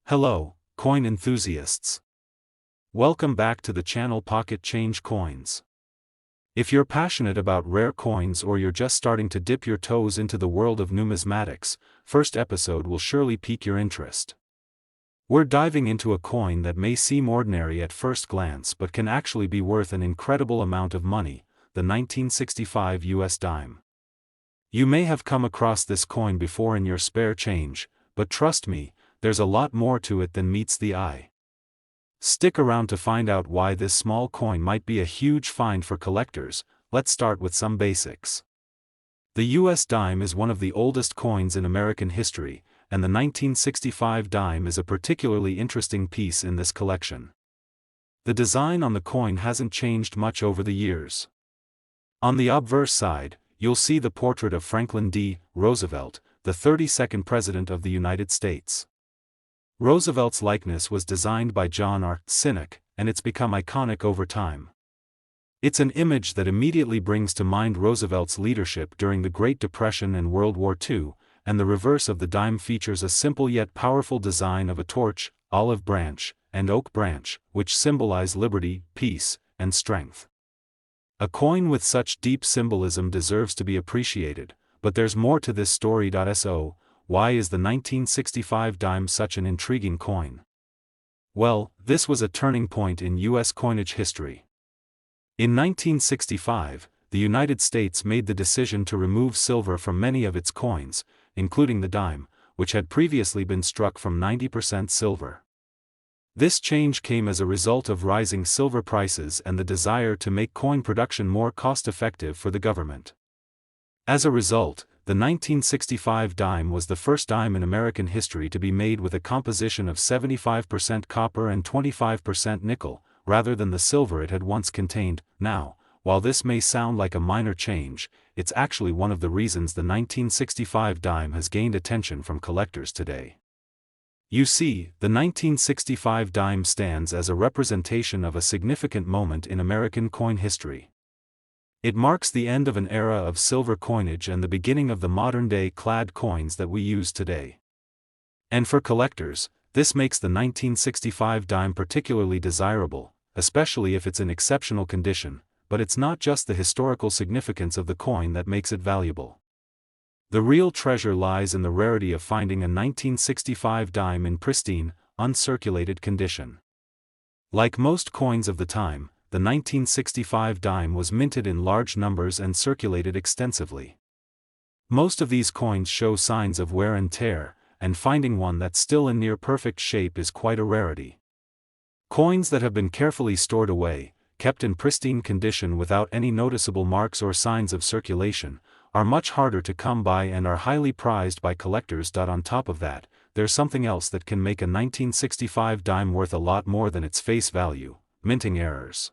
Hello, coin enthusiasts. Welcome back to the channel Pocket Change Coins. If you're passionate about rare coins or you're just starting to dip your toes into the world of numismatics, first episode will surely pique your interest. We're diving into a coin that may seem ordinary at first glance but can actually be worth an incredible amount of money, the 1965 US dime. You may have come across this coin before in your spare change, but trust me, there's a lot more to it than meets the eye. Stick around to find out why this small coin might be a huge find for collectors. Let's start with some basics. The US dime is one of the oldest coins in American history, and the 1965 dime is a particularly interesting piece in this collection. The design on the coin hasn't changed much over the years. On the obverse side, you'll see the portrait of Franklin D. Roosevelt, the 32nd President of the United States. Roosevelt's likeness was designed by John R. Sinek, and it's become iconic over time. It's an image that immediately brings to mind Roosevelt's leadership during the Great Depression and World War II, and the reverse of the dime features a simple yet powerful design of a torch, olive branch, and oak branch, which symbolize liberty, peace, and strength. A coin with such deep symbolism deserves to be appreciated, but there's more to this story. So, why is the 1965 dime such an intriguing coin? Well, this was a turning point in U.S. coinage history. In 1965, the United States made the decision to remove silver from many of its coins, including the dime, which had previously been struck from 90% silver. This change came as a result of rising silver prices and the desire to make coin production more cost-effective for the government. As a result, the 1965 dime was the first dime in American history to be made with a composition of 75% copper and 25% nickel, rather than the silver it had once contained. Now, while this may sound like a minor change, it's actually one of the reasons the 1965 dime has gained attention from collectors today. You see, the 1965 dime stands as a representation of a significant moment in American coin history. It marks the end of an era of silver coinage and the beginning of the modern-day clad coins that we use today. And for collectors, this makes the 1965 dime particularly desirable, especially if it's in exceptional condition, but it's not just the historical significance of the coin that makes it valuable. The real treasure lies in the rarity of finding a 1965 dime in pristine, uncirculated condition. Like most coins of the time, the 1965 dime was minted in large numbers and circulated extensively. Most of these coins show signs of wear and tear, and finding one that's still in near perfect shape is quite a rarity. Coins that have been carefully stored away, kept in pristine condition without any noticeable marks or signs of circulation, are much harder to come by and are highly prized by collectors. On top of that, there's something else that can make a 1965 dime worth a lot more than its face value: minting errors.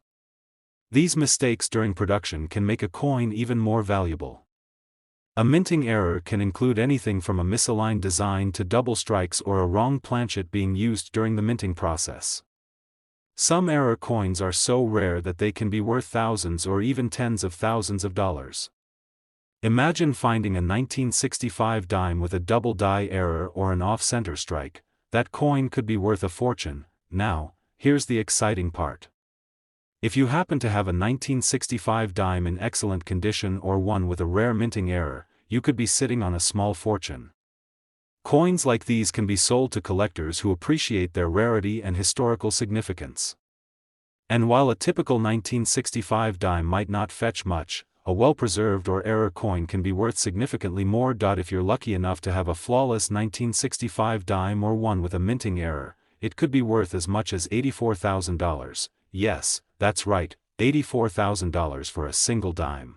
These mistakes during production can make a coin even more valuable. A minting error can include anything from a misaligned design to double strikes or a wrong planchet being used during the minting process. Some error coins are so rare that they can be worth thousands or even tens of thousands of dollars. Imagine finding a 1965 dime with a double die error or an off-center strike. That coin could be worth a fortune. Now, here's the exciting part. If you happen to have a 1965 dime in excellent condition or one with a rare minting error, you could be sitting on a small fortune. Coins like these can be sold to collectors who appreciate their rarity and historical significance. And while a typical 1965 dime might not fetch much, a well-preserved or error coin can be worth significantly more. If you're lucky enough to have a flawless 1965 dime or one with a minting error, it could be worth as much as $84,000. Yes, that's right, $84,000 for a single dime.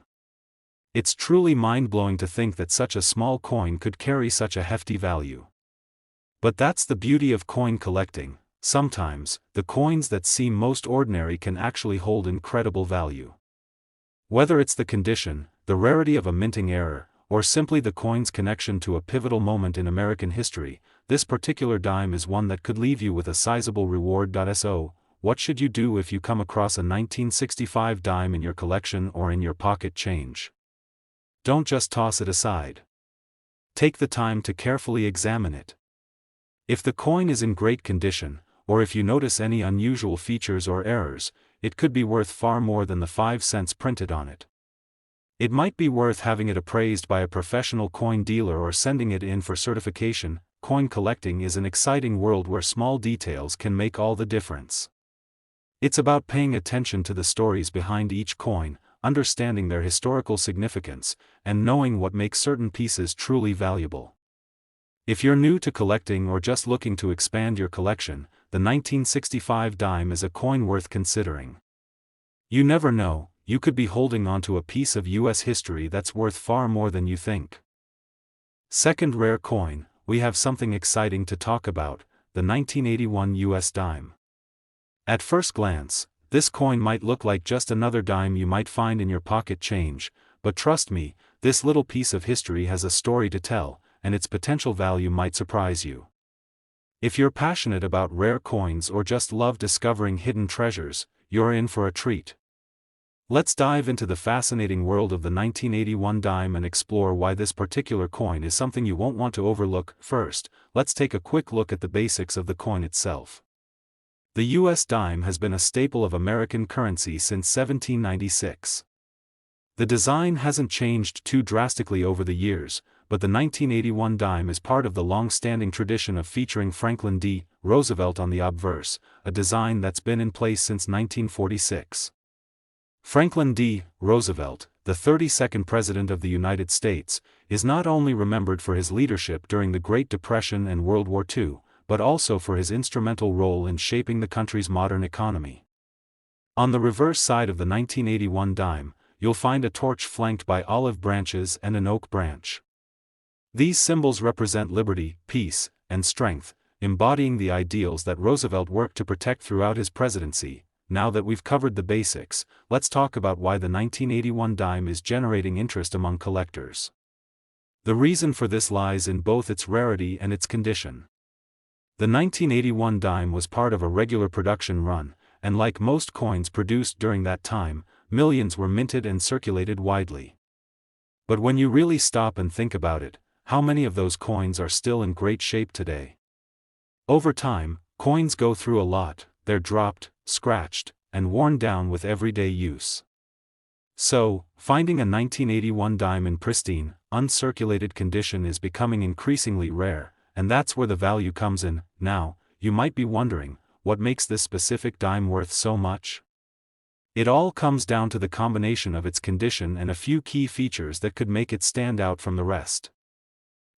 It's truly mind-blowing to think that such a small coin could carry such a hefty value. But that's the beauty of coin collecting. Sometimes, the coins that seem most ordinary can actually hold incredible value. Whether it's the condition, the rarity of a minting error, or simply the coin's connection to a pivotal moment in American history, this particular dime is one that could leave you with a sizable reward. So, what should you do if you come across a 1965 dime in your collection or in your pocket change? Don't just toss it aside. Take the time to carefully examine it. If the coin is in great condition, or if you notice any unusual features or errors, it could be worth far more than the 5 cents printed on it. It might be worth having it appraised by a professional coin dealer or sending it in for certification. Coin collecting is an exciting world where small details can make all the difference. It's about paying attention to the stories behind each coin, understanding their historical significance, and knowing what makes certain pieces truly valuable. If you're new to collecting or just looking to expand your collection, the 1965 dime is a coin worth considering. You never know, you could be holding onto a piece of US history that's worth far more than you think. Second rare coin, we have something exciting to talk about, the 1981 US dime. At first glance, this coin might look like just another dime you might find in your pocket change, but trust me, this little piece of history has a story to tell, and its potential value might surprise you. If you're passionate about rare coins or just love discovering hidden treasures, you're in for a treat. Let's dive into the fascinating world of the 1981 dime and explore why this particular coin is something you won't want to overlook. First, let's take a quick look at the basics of the coin itself. The US dime has been a staple of American currency since 1796. The design hasn't changed too drastically over the years, but the 1981 dime is part of the long-standing tradition of featuring Franklin D. Roosevelt on the obverse, a design that's been in place since 1946. Franklin D. Roosevelt, the 32nd President of the United States, is not only remembered for his leadership during the Great Depression and World War II, but also for his instrumental role in shaping the country's modern economy. On the reverse side of the 1981 dime, you'll find a torch flanked by olive branches and an oak branch. These symbols represent liberty, peace, and strength, embodying the ideals that Roosevelt worked to protect throughout his presidency. Now that we've covered the basics, let's talk about why the 1981 dime is generating interest among collectors. The reason for this lies in both its rarity and its condition. The 1981 dime was part of a regular production run, and like most coins produced during that time, millions were minted and circulated widely. But when you really stop and think about it, how many of those coins are still in great shape today? Over time, coins go through a lot. They're dropped, scratched, and worn down with everyday use. So, finding a 1981 dime in pristine, uncirculated condition is becoming increasingly rare, and that's where the value comes in. Now, you might be wondering, what makes this specific dime worth so much? It all comes down to the combination of its condition and a few key features that could make it stand out from the rest.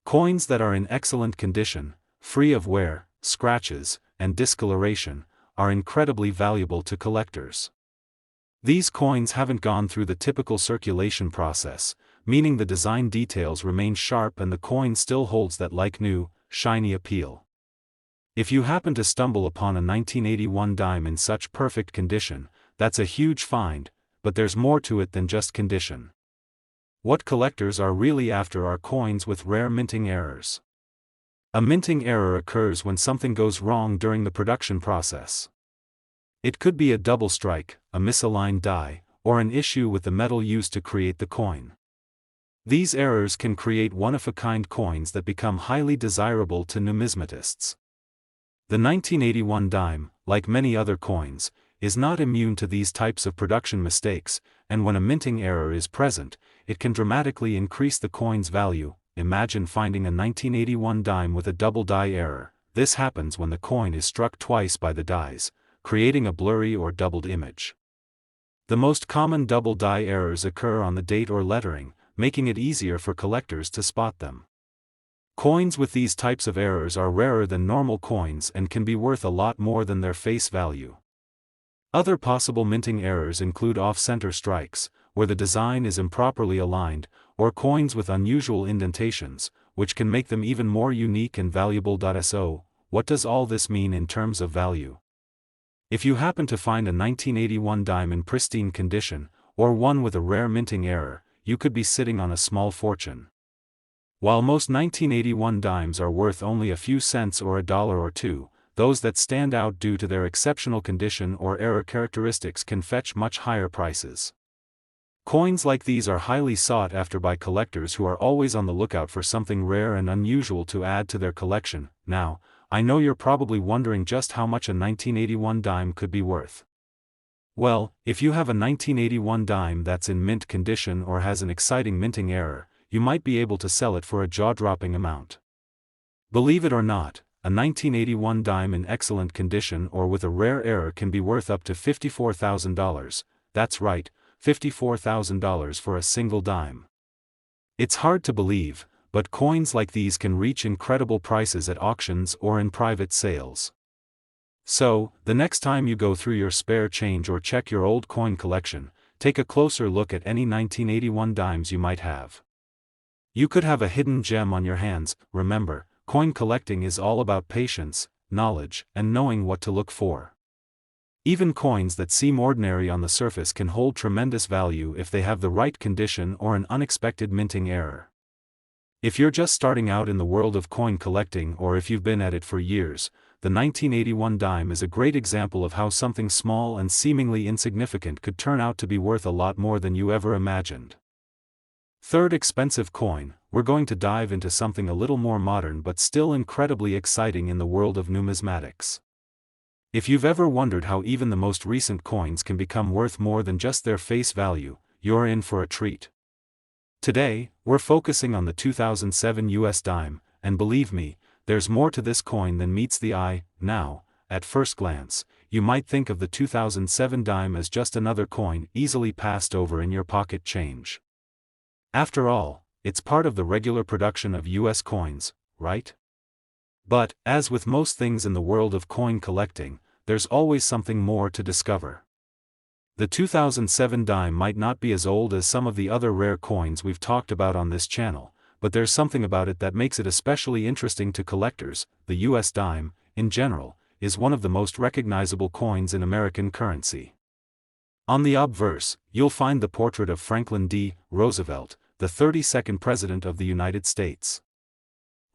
Coins that are in excellent condition, free of wear, scratches, and discoloration, are incredibly valuable to collectors. These coins haven't gone through the typical circulation process, meaning the design details remain sharp and the coin still holds that like-new, shiny appeal. If you happen to stumble upon a 1981 dime in such perfect condition, that's a huge find, but there's more to it than just condition. What collectors are really after are coins with rare minting errors. A minting error occurs when something goes wrong during the production process. It could be a double strike, a misaligned die, or an issue with the metal used to create the coin. These errors can create one-of-a-kind coins that become highly desirable to numismatists. The 1981 dime, like many other coins, is not immune to these types of production mistakes, and when a minting error is present, it can dramatically increase the coin's value. Imagine finding a 1981 dime with a double die error. This happens when the coin is struck twice by the dies, creating a blurry or doubled image. The most common double die errors occur on the date or lettering, making it easier for collectors to spot them. Coins with these types of errors are rarer than normal coins and can be worth a lot more than their face value. Other possible minting errors include off-center strikes, where the design is improperly aligned, or coins with unusual indentations, which can make them even more unique and valuable. So, what does all this mean in terms of value? If you happen to find a 1981 dime in pristine condition, or one with a rare minting error, you could be sitting on a small fortune. While most 1981 dimes are worth only a few cents or $1 or $2, those that stand out due to their exceptional condition or error characteristics can fetch much higher prices. Coins like these are highly sought after by collectors who are always on the lookout for something rare and unusual to add to their collection. Now, I know you're probably wondering just how much a 1981 dime could be worth. Well, if you have a 1981 dime that's in mint condition or has an exciting minting error, you might be able to sell it for a jaw-dropping amount. Believe it or not, a 1981 dime in excellent condition or with a rare error can be worth up to $54,000, that's right, $54,000 for a single dime. It's hard to believe, but coins like these can reach incredible prices at auctions or in private sales. So, the next time you go through your spare change or check your old coin collection, take a closer look at any 1981 dimes you might have. You could have a hidden gem on your hands. Remember, coin collecting is all about patience, knowledge, and knowing what to look for. Even coins that seem ordinary on the surface can hold tremendous value if they have the right condition or an unexpected minting error. If you're just starting out in the world of coin collecting or if you've been at it for years, the 1981 dime is a great example of how something small and seemingly insignificant could turn out to be worth a lot more than you ever imagined. Third expensive coin, we're going to dive into something a little more modern but still incredibly exciting in the world of numismatics. If you've ever wondered how even the most recent coins can become worth more than just their face value, you're in for a treat. Today, we're focusing on the 2007 US dime, and believe me, there's more to this coin than meets the eye. Now, at first glance, you might think of the 2007 dime as just another coin easily passed over in your pocket change. After all, it's part of the regular production of US coins, right? But, as with most things in the world of coin collecting, there's always something more to discover. The 2007 dime might not be as old as some of the other rare coins we've talked about on this channel, but there's something about it that makes it especially interesting to collectors. The US dime, in general, is one of the most recognizable coins in American currency. On the obverse, you'll find the portrait of Franklin D. Roosevelt, the 32nd President of the United States.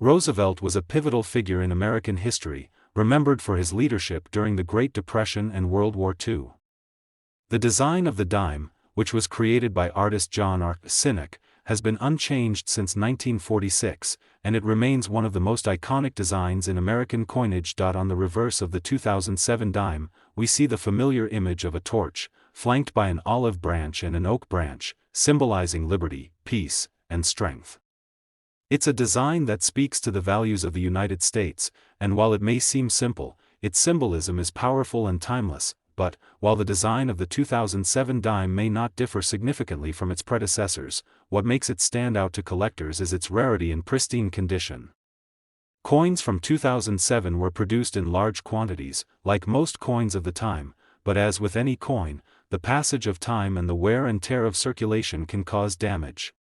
Roosevelt was a pivotal figure in American history, remembered for his leadership during the Great Depression and World War II. The design of the dime, which was created by artist John R. Sinek, has been unchanged since 1946, and it remains one of the most iconic designs in American coinage. On the reverse of the 2007 dime, we see the familiar image of a torch, flanked by an olive branch and an oak branch, symbolizing liberty, peace, and strength. It's a design that speaks to the values of the United States, and while it may seem simple, its symbolism is powerful and timeless. But, while the design of the 2007 dime may not differ significantly from its predecessors, what makes it stand out to collectors is its rarity and pristine condition. Coins from 2007 were produced in large quantities, like most coins of the time, but as with any coin, the passage of time and the wear and tear of circulation can cause damage.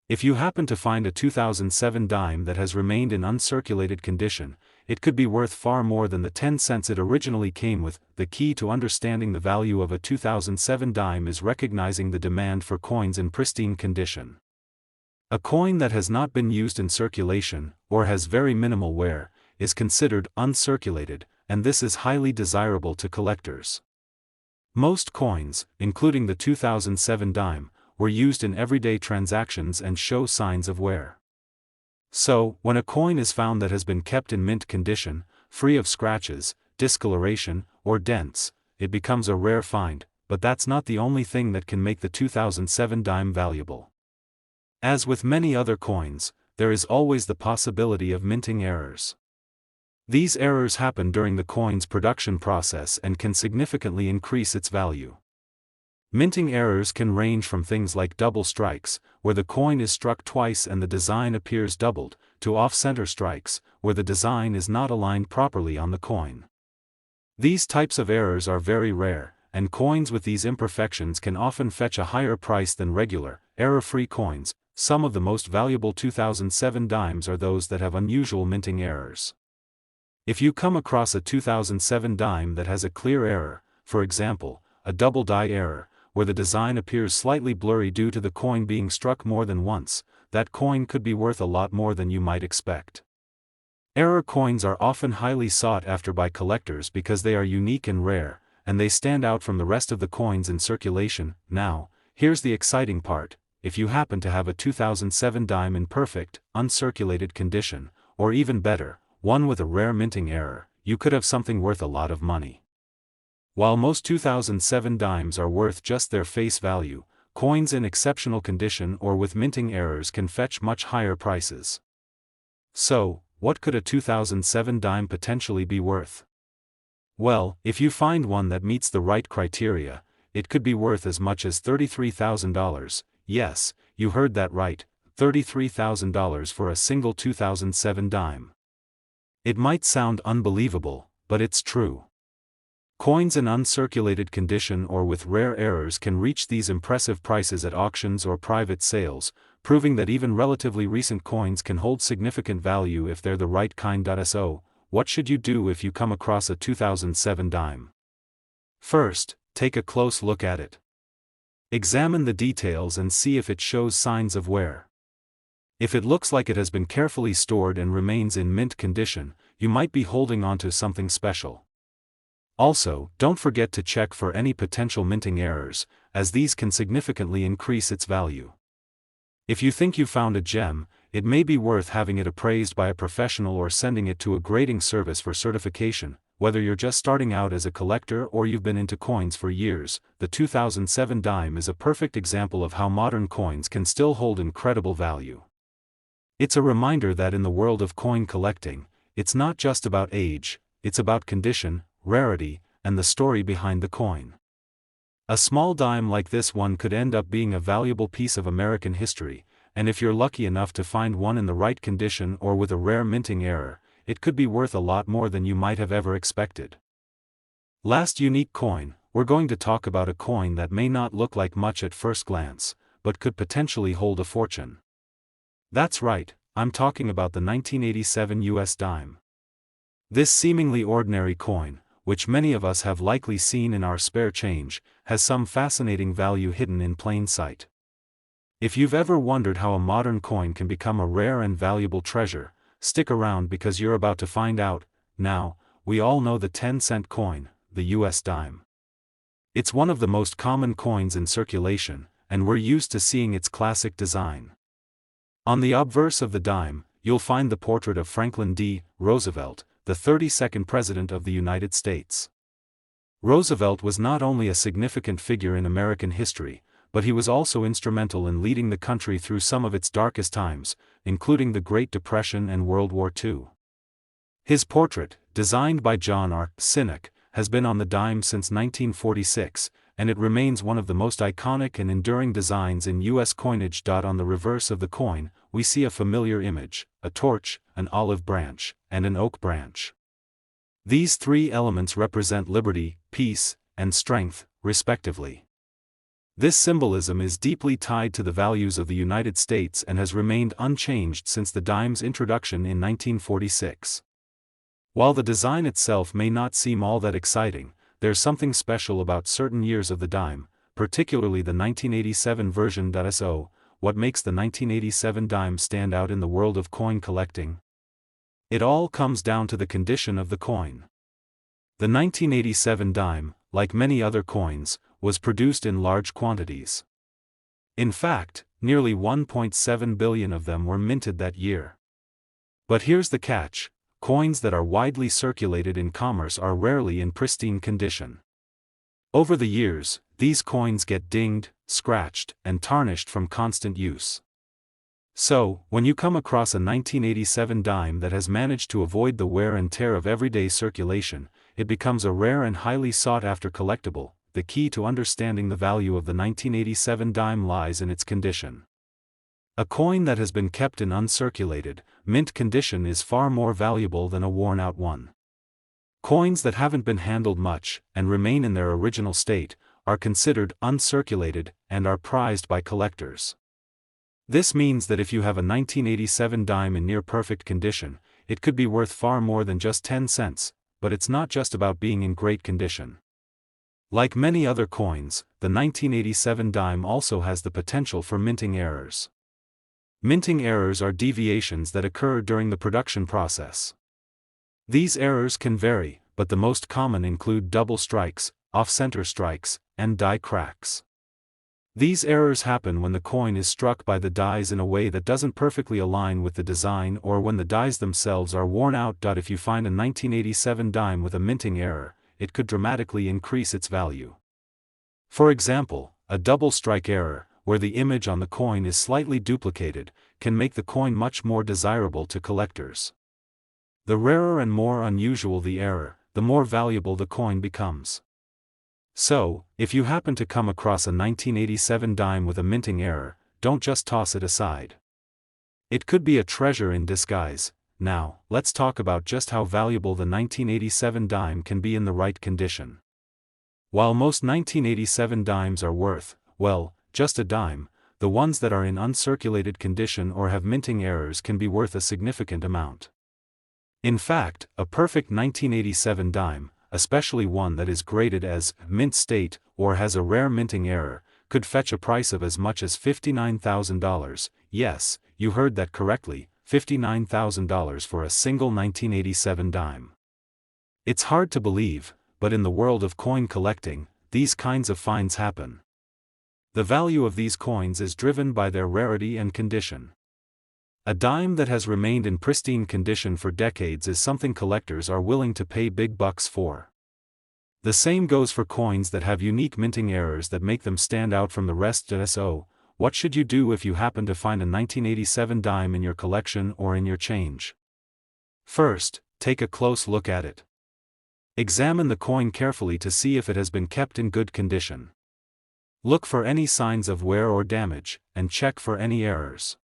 If you happen to find a 2007 dime that has remained in uncirculated condition, it could be worth far more than the 10 cents it originally came with. The key to understanding the value of a 2007 dime is recognizing the demand for coins in pristine condition. A coin that has not been used in circulation, or has very minimal wear, is considered uncirculated, and this is highly desirable to collectors. Most coins, including the 2007 dime, were used in everyday transactions and show signs of wear. So, when a coin is found that has been kept in mint condition, free of scratches, discoloration, or dents, it becomes a rare find. But that's not the only thing that can make the 2007 dime valuable. As with many other coins, there is always the possibility of minting errors. These errors happen during the coin's production process and can significantly increase its value. Minting errors can range from things like double strikes, where the coin is struck twice and the design appears doubled, to off-center strikes, where the design is not aligned properly on the coin. These types of errors are very rare, and coins with these imperfections can often fetch a higher price than regular, error-free coins. Some of the most valuable 2007 dimes are those that have unusual minting errors. If you come across a 2007 dime that has a clear error, for example, a double die error, where the design appears slightly blurry due to the coin being struck more than once, that coin could be worth a lot more than you might expect. Error coins are often highly sought after by collectors because they are unique and rare, and they stand out from the rest of the coins in circulation. Now, here's the exciting part: if you happen to have a 2007 dime in perfect, uncirculated condition, or even better, one with a rare minting error, you could have something worth a lot of money. While most 2007 dimes are worth just their face value, coins in exceptional condition or with minting errors can fetch much higher prices. So, what could a 2007 dime potentially be worth? Well, if you find one that meets the right criteria, it could be worth as much as $33,000, yes, you heard that right, $33,000 for a single 2007 dime. It might sound unbelievable, but it's true. Coins in uncirculated condition or with rare errors can reach these impressive prices at auctions or private sales, proving that even relatively recent coins can hold significant value if they're the right kind. So, what should you do if you come across a 2007 dime? First, take a close look at it. Examine the details and see if it shows signs of wear. If it looks like it has been carefully stored and remains in mint condition, you might be holding onto something special. Also, don't forget to check for any potential minting errors, as these can significantly increase its value. If you think you found a gem, it may be worth having it appraised by a professional or sending it to a grading service for certification. Whether you're just starting out as a collector or you've been into coins for years, the 2007 dime is a perfect example of how modern coins can still hold incredible value. It's a reminder that in the world of coin collecting, it's not just about age, it's about condition, rarity, and the story behind the coin. A small dime like this one could end up being a valuable piece of American history, and if you're lucky enough to find one in the right condition or with a rare minting error, it could be worth a lot more than you might have ever expected. Last unique coin, we're going to talk about a coin that may not look like much at first glance, but could potentially hold a fortune. That's right, I'm talking about the 1987 US dime. This seemingly ordinary coin, which many of us have likely seen in our spare change, has some fascinating value hidden in plain sight. If you've ever wondered how a modern coin can become a rare and valuable treasure, stick around because you're about to find out. Now, we all know the 10-cent coin, the US dime. It's one of the most common coins in circulation, and we're used to seeing its classic design. On the obverse of the dime, you'll find the portrait of Franklin D. Roosevelt, the 32nd President of the United States. Roosevelt was not only a significant figure in American history, but he was also instrumental in leading the country through some of its darkest times, including the Great Depression and World War II. His portrait, designed by John R. Sinek, has been on the dime since 1946, and it remains one of the most iconic and enduring designs in U.S. coinage. On the reverse of the coin, we see a familiar image: a torch, an olive branch, and an oak branch. These three elements represent liberty, peace, and strength, respectively. This symbolism is deeply tied to the values of the United States and has remained unchanged since the dime's introduction in 1946. While the design itself may not seem all that exciting, there's something special about certain years of the dime, particularly the 1987 version. So, what makes the 1987 dime stand out in the world of coin collecting? It all comes down to the condition of the coin. The 1987 dime, like many other coins, was produced in large quantities. In fact, nearly 1.7 billion of them were minted that year. But here's the catch: coins that are widely circulated in commerce are rarely in pristine condition. Over the years, these coins get dinged, scratched, and tarnished from constant use. So, when you come across a 1987 dime that has managed to avoid the wear and tear of everyday circulation, it becomes a rare and highly sought-after collectible. The key to understanding the value of the 1987 dime lies in its condition. A coin that has been kept in uncirculated, mint condition is far more valuable than a worn-out one. Coins that haven't been handled much, and remain in their original state, are considered uncirculated, and are prized by collectors. This means that if you have a 1987 dime in near-perfect condition, it could be worth far more than just 10 cents, but it's not just about being in great condition. Like many other coins, the 1987 dime also has the potential for minting errors. Minting errors are deviations that occur during the production process. These errors can vary, but the most common include double strikes, off-center strikes, and die cracks. These errors happen when the coin is struck by the dies in a way that doesn't perfectly align with the design, or when the dies themselves are worn out. If you find a 1987 dime with a minting error, it could dramatically increase its value. For example, a double strike error, where the image on the coin is slightly duplicated, can make the coin much more desirable to collectors. The rarer and more unusual the error, the more valuable the coin becomes. So, if you happen to come across a 1987 dime with a minting error, don't just toss it aside. It could be a treasure in disguise. Now, let's talk about just how valuable the 1987 dime can be in the right condition. While most 1987 dimes are worth, well, just a dime, the ones that are in uncirculated condition or have minting errors can be worth a significant amount. In fact, a perfect 1987 dime, especially one that is graded as mint state or has a rare minting error, could fetch a price of as much as $59,000. Yes, you heard that correctly, $59,000 for a single 1987 dime. It's hard to believe, but in the world of coin collecting, these kinds of finds happen. The value of these coins is driven by their rarity and condition. A dime that has remained in pristine condition for decades is something collectors are willing to pay big bucks for. The same goes for coins that have unique minting errors that make them stand out from the rest. So, what should you do if you happen to find a 1987 dime in your collection or in your change? First, take a close look at it. Examine the coin carefully to see if it has been kept in good condition. Look for any signs of wear or damage, and check for any errors.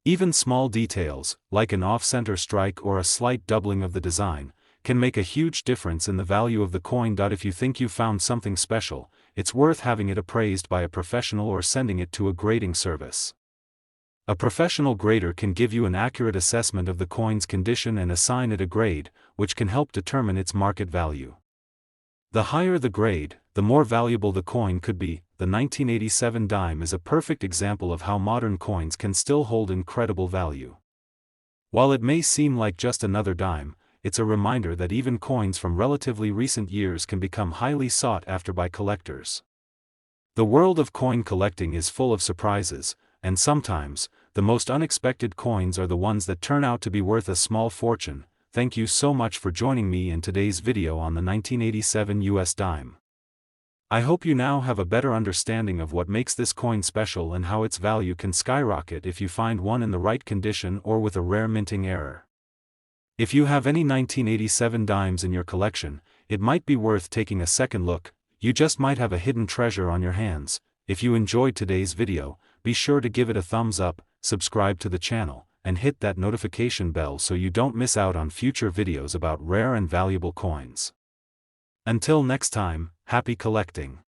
Even small details, like an off-center strike or a slight doubling of the design, can make a huge difference in the value of the coin. If you think you found something special, it's worth having it appraised by a professional or sending it to a grading service. A professional grader can give you an accurate assessment of the coin's condition and assign it a grade, which can help determine its market value. The higher the grade, the more valuable the coin could be. The 1987 dime is a perfect example of how modern coins can still hold incredible value. While it may seem like just another dime, it's a reminder that even coins from relatively recent years can become highly sought after by collectors. The world of coin collecting is full of surprises, and sometimes, the most unexpected coins are the ones that turn out to be worth a small fortune. Thank you so much for joining me in today's video on the 1987 US dime. I hope you now have a better understanding of what makes this coin special and how its value can skyrocket if you find one in the right condition or with a rare minting error. If you have any 1987 dimes in your collection, it might be worth taking a second look. You just might have a hidden treasure on your hands. If you enjoyed today's video, be sure to give it a thumbs up, subscribe to the channel, and hit that notification bell so you don't miss out on future videos about rare and valuable coins. Until next time, happy collecting!